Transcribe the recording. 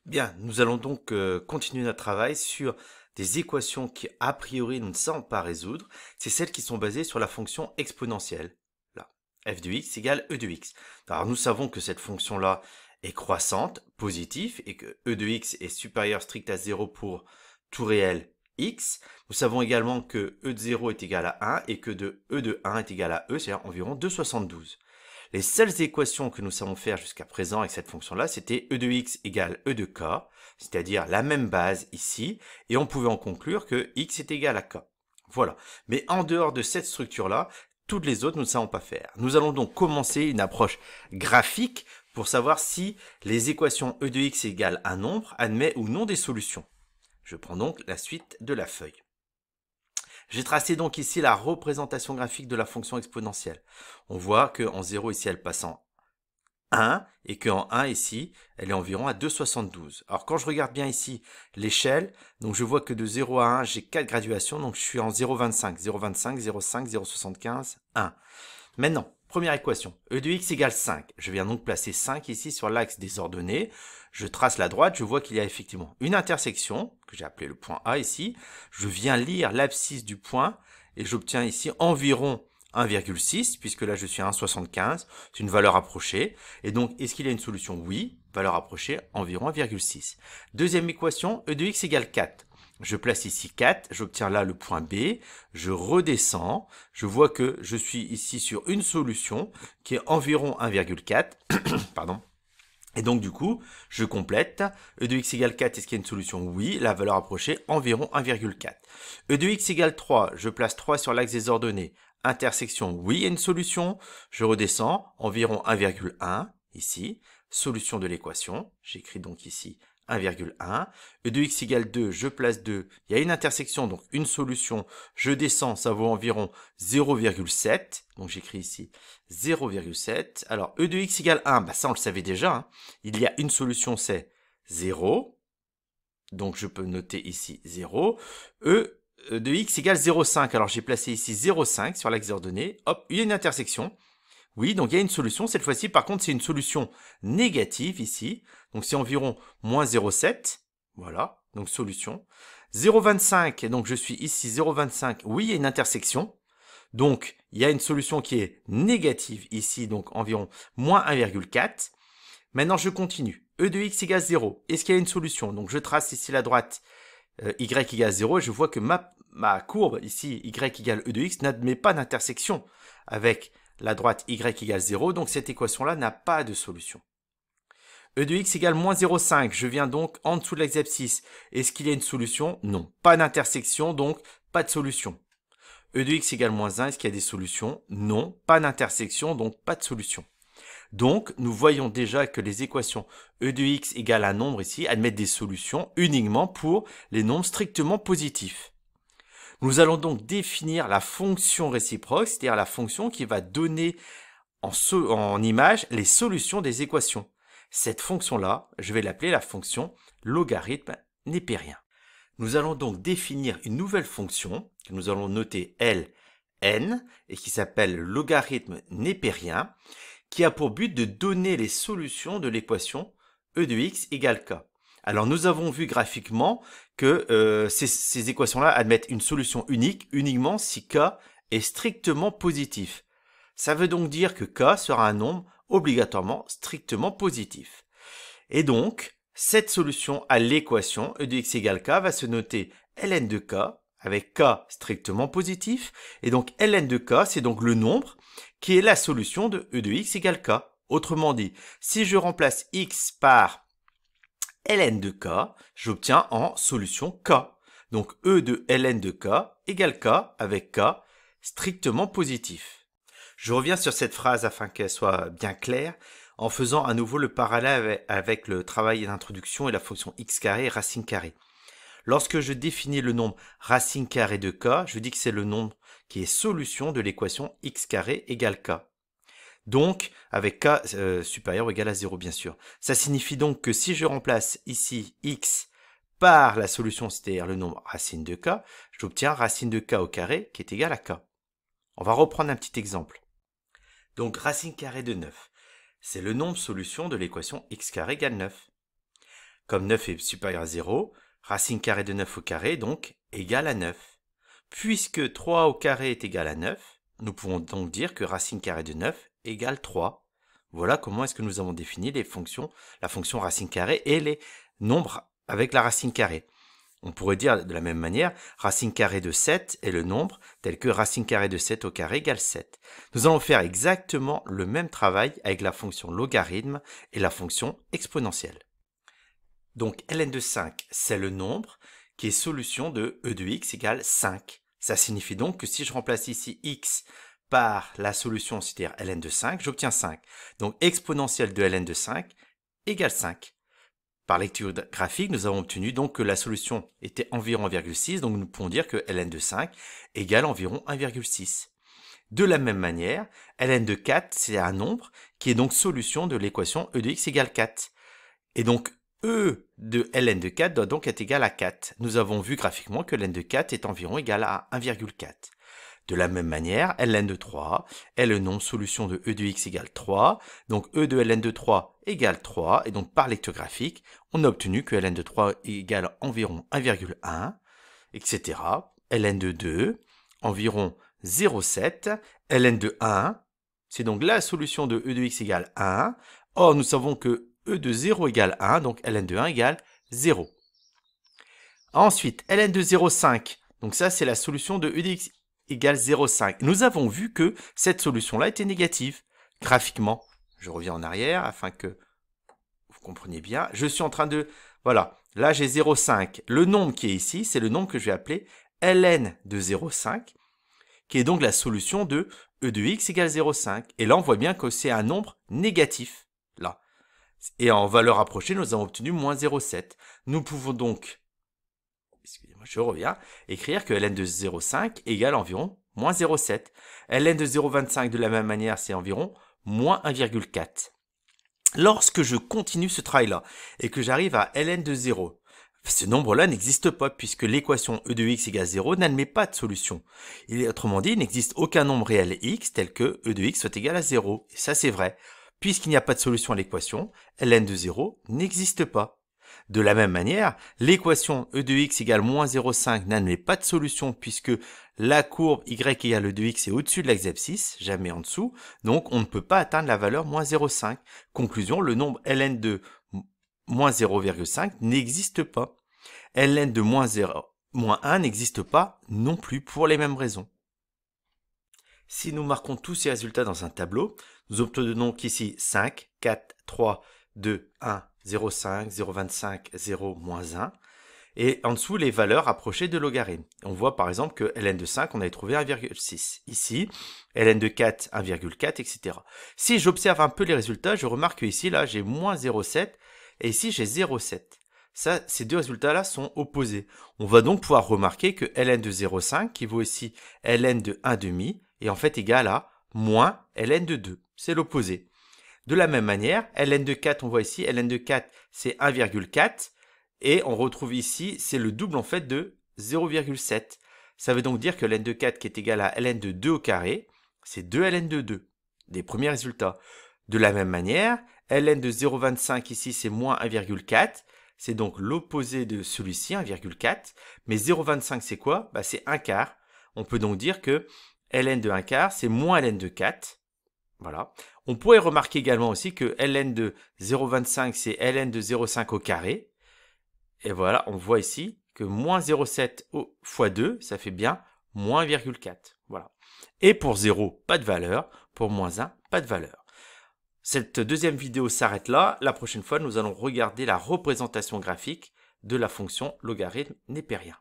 Bien, nous allons donc continuer notre travail sur des équations qui, a priori, nous ne savons pas résoudre. C'est celles qui sont basées sur la fonction exponentielle. Là, f de x égale e de x. Alors, nous savons que cette fonction-là est croissante, positive, et que e de x est supérieur strict à 0 pour tout réel x. Nous savons également que e de 0 est égal à 1 et que e de 1 est égal à e, c'est-à-dire environ 2,72. Les seules équations que nous savons faire jusqu'à présent avec cette fonction-là, c'était e de x égale e de k, c'est-à-dire la même base ici, et on pouvait en conclure que x est égal à k. Voilà. Mais en dehors de cette structure-là, toutes les autres, nous ne savons pas faire. Nous allons donc commencer une approche graphique pour savoir si les équations e de x égale un nombre admet ou non des solutions. Je prends donc la suite de la feuille. J'ai tracé donc ici la représentation graphique de la fonction exponentielle. On voit qu'en 0 ici elle passe en 1 et qu'en 1 ici elle est environ à 2,72. Alors quand je regarde bien ici l'échelle, donc je vois que de 0 à 1 j'ai 4 graduations, donc je suis en 0,25, 0,25, 0,5, 0,75, 1. Maintenant, première équation, e de x égale 5. Je viens donc placer 5 ici sur l'axe des ordonnées. Je trace la droite, je vois qu'il y a effectivement une intersection, que j'ai appelé le point A ici. Je viens lire l'abscisse du point et j'obtiens ici environ 1,6, puisque là je suis à 1,75, c'est une valeur approchée. Et donc, est-ce qu'il y a une solution? Oui, valeur approchée, environ 1,6. Deuxième équation, e de x égale 4. Je place ici 4, j'obtiens là le point B, je redescends, je vois que je suis ici sur une solution qui est environ 1,4, pardon. Et donc du coup, je complète, e de x égale 4, est-ce qu'il y a une solution? Oui, la valeur approchée, environ 1,4. e de x égale 3, je place 3 sur l'axe des ordonnées, intersection, oui, il y a une solution, je redescends, environ 1,1, ici, solution de l'équation, j'écris donc ici 1,1, e de x égale 2, je place 2, il y a une intersection, donc une solution, je descends, ça vaut environ 0,7, donc j'écris ici 0,7, alors e de x égale 1, bah ça on le savait déjà, hein. Il y a une solution, c'est 0, donc je peux noter ici 0, e de x égale 0,5, alors j'ai placé ici 0,5 sur l'axe des ordonnées, hop, il y a une intersection. Oui, donc il y a une solution. Cette fois-ci, par contre, c'est une solution négative ici. Donc c'est environ moins 0,7. Voilà, donc solution. 0,25, donc je suis ici 0,25. Oui, il y a une intersection. Donc il y a une solution qui est négative ici, donc environ moins 1,4. Maintenant, je continue. E de x égale 0. Est-ce qu'il y a une solution? Donc je trace ici la droite y égale 0 et je vois que ma courbe ici, y égale e de x, n'admet pas d'intersection avec la droite y égale 0, donc cette équation-là n'a pas de solution. E de x égale moins 0,5, je viens donc en dessous de l'axe abscisse. Est-ce qu'il y a une solution? Non. Pas d'intersection, donc pas de solution. E de x égale moins 1, est-ce qu'il y a des solutions? Non. Pas d'intersection, donc pas de solution. Donc, nous voyons déjà que les équations e de x égale un nombre ici admettent des solutions uniquement pour les nombres strictement positifs. Nous allons donc définir la fonction réciproque, c'est-à-dire la fonction qui va donner en image les solutions des équations. Cette fonction-là, je vais l'appeler la fonction logarithme népérien. Nous allons donc définir une nouvelle fonction que nous allons noter Ln et qui s'appelle logarithme népérien, qui a pour but de donner les solutions de l'équation e de x égale k. Alors nous avons vu graphiquement que ces équations-là admettent une solution unique uniquement si k est strictement positif. Ça veut donc dire que k sera un nombre obligatoirement strictement positif. Et donc, cette solution à l'équation e de x égale k va se noter ln de k avec k strictement positif. Et donc ln de k, c'est donc le nombre qui est la solution de e de x égale k. Autrement dit, si je remplace x par ln de k, j'obtiens en solution k. Donc e de ln de k égale k avec k strictement positif. Je reviens sur cette phrase afin qu'elle soit bien claire en faisant à nouveau le parallèle avec le travail d'introduction et la fonction x carré et racine carrée. Lorsque je définis le nombre racine carrée de k, je dis que c'est le nombre qui est solution de l'équation x carré égale k. Donc, avec k supérieur ou égal à 0, bien sûr. Ça signifie donc que si je remplace ici x par la solution, c'est-à-dire le nombre racine de k, j'obtiens racine de k au carré qui est égal à k. On va reprendre un petit exemple. Donc, racine carrée de 9, c'est le nombre solution de l'équation x carré égale 9. comme 9 est supérieur à 0, racine carrée de 9 au carré, donc, égale à 9. Puisque 3 au carré est égal à 9, nous pouvons donc dire que racine carrée de 9 égale 3. Voilà comment est-ce que nous avons défini les fonctions, la fonction racine carrée et les nombres avec la racine carrée. On pourrait dire de la même manière, racine carrée de 7 est le nombre tel que racine carrée de 7 au carré égale 7. Nous allons faire exactement le même travail avec la fonction logarithme et la fonction exponentielle. Donc ln de 5, c'est le nombre qui est solution de e de x égale 5. Ça signifie donc que si je remplace ici x par la solution, c'est-à-dire ln de 5, j'obtiens 5. Donc exponentielle de ln de 5 égale 5. Par lecture graphique, nous avons obtenu donc que la solution était environ 1,6, donc nous pouvons dire que ln de 5 égale environ 1,6. De la même manière, ln de 4, c'est un nombre qui est donc solution de l'équation e de x égale 4. Et donc, e de ln de 4 doit donc être égal à 4. Nous avons vu graphiquement que ln de 4 est environ égal à 1,4. De la même manière, ln de 3 est le nombre solution de e de x égale 3. Donc e de ln de 3 égale 3. Et donc par lecture graphique, on a obtenu que ln de 3 égale environ 1,1, etc. ln de 2, environ 0,7. ln de 1, c'est donc la solution de e de x égale 1. Or, nous savons que e de 0 égale 1, donc ln de 1 égale 0. Ensuite, ln de 0,5, donc ça c'est la solution de e de x égale 0,5. Nous avons vu que cette solution-là était négative. Graphiquement, je reviens en arrière afin que vous compreniez bien. Je suis en train de... Voilà, là j'ai 0,5. Le nombre qui est ici, c'est le nombre que je vais appeler ln de 0,5, qui est donc la solution de e de x égale 0,5. Et là, on voit bien que c'est un nombre négatif. Là. Et en valeur approchée, nous avons obtenu moins 0,7. Nous pouvons donc... Excusez-moi, je reviens, écrire que ln de 0,5 égale environ moins 0,7. ln de 0,25 de la même manière, c'est environ moins 1,4. Lorsque je continue ce travail-là et que j'arrive à ln de 0, ce nombre-là n'existe pas puisque l'équation e de x égale 0 n'admet pas de solution. Autrement dit, il n'existe aucun nombre réel x tel que e de x soit égal à 0. Et ça, c'est vrai. Puisqu'il n'y a pas de solution à l'équation, ln de 0 n'existe pas. De la même manière, l'équation e de x égale moins 0,5 n'admet pas de solution puisque la courbe y égale e de x est au-dessus de l'axe abscisse, jamais en dessous, donc on ne peut pas atteindre la valeur moins 0,5. Conclusion, le nombre ln de moins 0,5 n'existe pas. Ln de moins 1 n'existe pas non plus pour les mêmes raisons. Si nous marquons tous ces résultats dans un tableau, nous obtenons donc ici 5, 4, 3, 2, 1, 0,5, 0,25, 0, moins 1. Et en dessous, les valeurs approchées de logarithme. On voit par exemple que ln de 5, on avait trouvé 1,6. Ici, ln de 4, 1,4, etc. Si j'observe un peu les résultats, je remarque que ici, là, j'ai moins 0,7 et ici, j'ai 0,7. Ça, ces deux résultats-là sont opposés. On va donc pouvoir remarquer que ln de 0,5, qui vaut ici ln de 1,5, est en fait égal à moins ln de 2. C'est l'opposé. De la même manière, ln de 4, on voit ici, ln de 4, c'est 1,4. Et on retrouve ici, c'est le double en fait de 0,7. Ça veut donc dire que ln de 4 qui est égal à ln de 2 au carré, c'est 2 ln de 2. Des premiers résultats. De la même manière, ln de 0,25 ici, c'est moins 1,4. C'est donc l'opposé de celui-ci, 1,4. Mais 0,25 c'est quoi? C'est 1 quart. On peut donc dire que ln de 1 quart, c'est moins ln de 4. Voilà. On pourrait remarquer également aussi que ln de 0,25, c'est ln de 0,5 au carré. Et voilà, on voit ici que moins 0,7 fois 2, ça fait bien moins 1,4. Voilà. Et pour 0, pas de valeur. Pour moins 1, pas de valeur. Cette deuxième vidéo s'arrête là. La prochaine fois, nous allons regarder la représentation graphique de la fonction logarithme népérien.